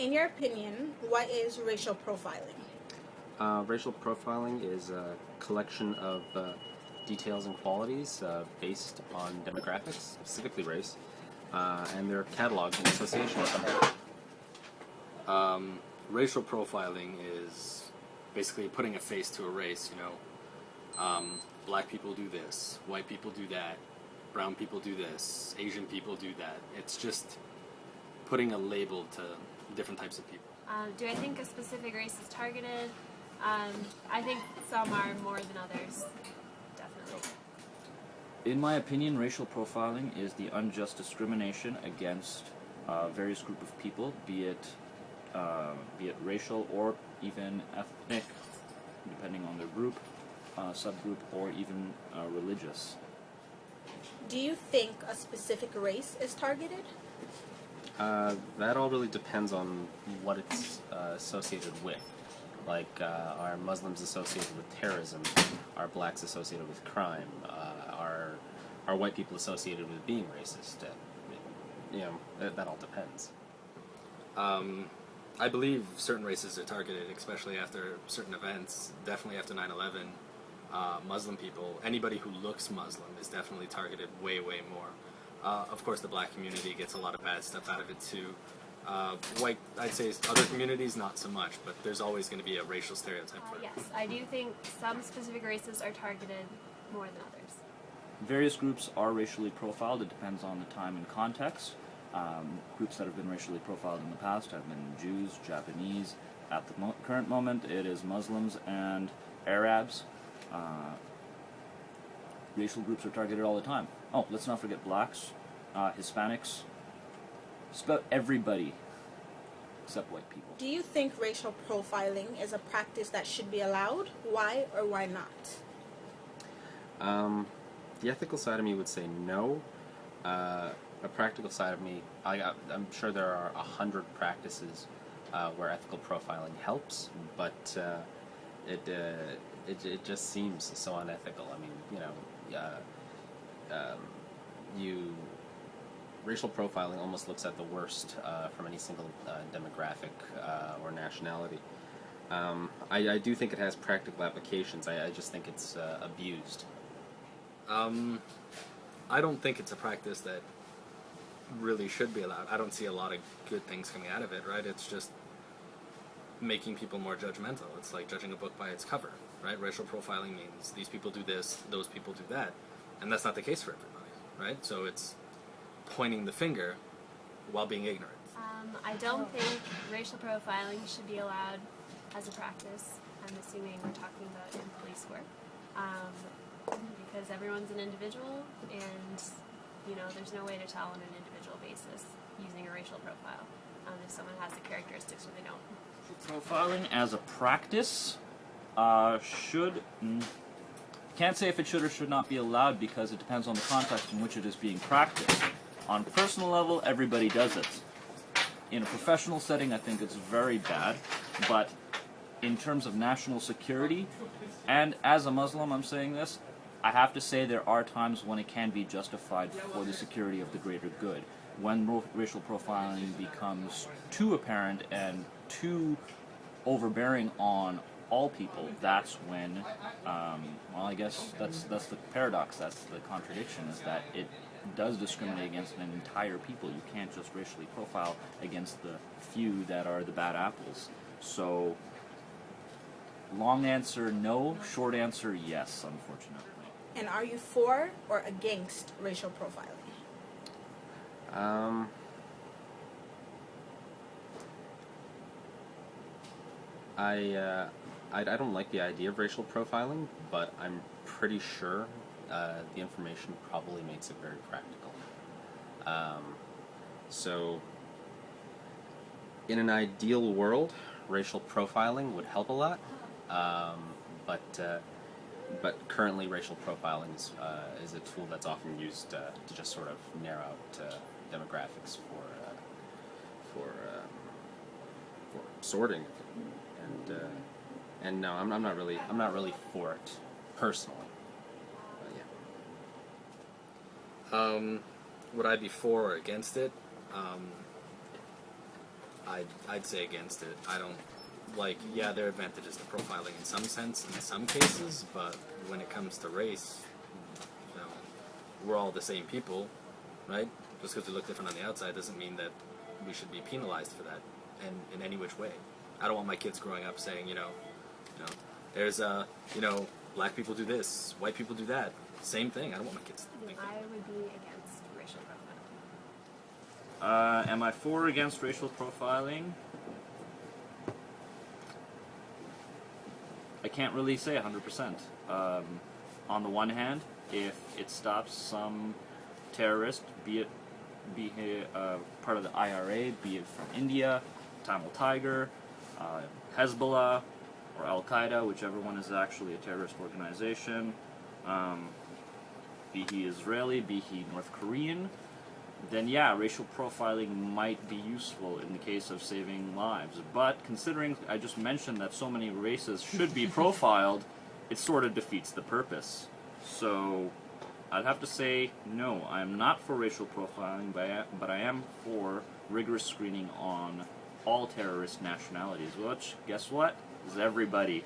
In your opinion, what is racial profiling? Racial profiling is a collection of details and qualities based on demographics, specifically race, and they're cataloged in association with them. Racial profiling is basically putting a face to a race, you know. Black people do this, white people do that, brown people do this, Asian people do that. It's just putting a label to different types of people. Do I think a specific race is targeted? I think some are more than others, definitely. In my opinion, racial profiling is the unjust discrimination against various group of people, be it racial or even ethnic, depending on their group, subgroup, or even religious. Do you think a specific race is targeted? That all really depends on what it's associated with. Like, are Muslims associated with terrorism? Are blacks associated with crime? Are white people associated with being racist? That all depends. I believe certain races are targeted, especially after certain events, definitely after 9/11. Muslim people, anybody who looks Muslim is definitely targeted way, way more. Of course, the black community gets a lot of bad stuff out of it too. White, I'd say other communities, not so much, but there's always going to be a racial stereotype for it. Yes, I do think some specific races are targeted more than others. Various groups are racially profiled. It depends on the time and context. Groups that have been racially profiled in the past have been Jews, Japanese. At the current moment, it is Muslims and Arabs. Racial groups are targeted all the time. Oh, let's not forget blacks, Hispanics. Just about everybody except white people. Do you think racial profiling is a practice that should be allowed? Why or why not? The ethical side of me would say no. A practical side of me, I'm sure there are 100 practices where ethical profiling helps, but it just seems so unethical. I mean, racial profiling almost looks at the worst from any single demographic or nationality. I do think it has practical applications. I just think it's abused. I don't think it's a practice that really should be allowed. I don't see a lot of good things coming out of it, right? It's just making people more judgmental. It's like judging a book by its cover, right? Racial profiling means these people do this, those people do that, and that's not the case for everybody, right? So it's pointing the finger while being ignorant. I don't think racial profiling should be allowed as a practice. I'm assuming we're talking about in police work. Because everyone's an individual, and there's no way to tell on an individual basis using a racial profile if someone has the characteristics or they don't. Profiling as a practice can't say if it should or should not be allowed because it depends on the context in which it is being practiced. On a personal level, everybody does it. In a professional setting, I think it's very bad, but in terms of national security, and as a Muslim I'm saying this, I have to say there are times when it can be justified for the security of the greater good. When racial profiling becomes too apparent and too overbearing on all people, that's when, I guess that's the paradox, that's the contradiction, is that it does discriminate against an entire people. You can't just racially profile against the few that are the bad apples. So, long answer no, short answer yes, unfortunately. And are you for or against racial profiling? I don't like the idea of racial profiling, but I'm pretty sure the information probably makes it very practical. So, in an ideal world, racial profiling would help a lot, but currently racial profiling is a tool that's often used to just sort of narrow out demographics for sorting, and no, I'm not really for it personally. But yeah. Would I be for or against it? I'd say against it. I don't like. Yeah, there are advantages to profiling in some sense in some cases, but when it comes to race, you know, we're all the same people, right? Just because we look different on the outside doesn't mean that we should be penalized for that, and in any which way. I don't want my kids growing up saying, there's black people do this, white people do that. Same thing. I don't want my kids to think that. I would be against racial profiling. Am I for or against racial profiling? I can't really say 100%. On the one hand, if it stops some terrorist, be he part of the IRA, be it from India, Tamil Tiger, Hezbollah, or Al Qaeda, whichever one is actually a terrorist organization, be he Israeli, be he North Korean, then yeah, racial profiling might be useful in the case of saving lives. But considering I just mentioned that so many races should be profiled, it sort of defeats the purpose. So I'd have to say no, I'm not for racial profiling, but I am for rigorous screening on all terrorist nationalities, which, guess what, is everybody.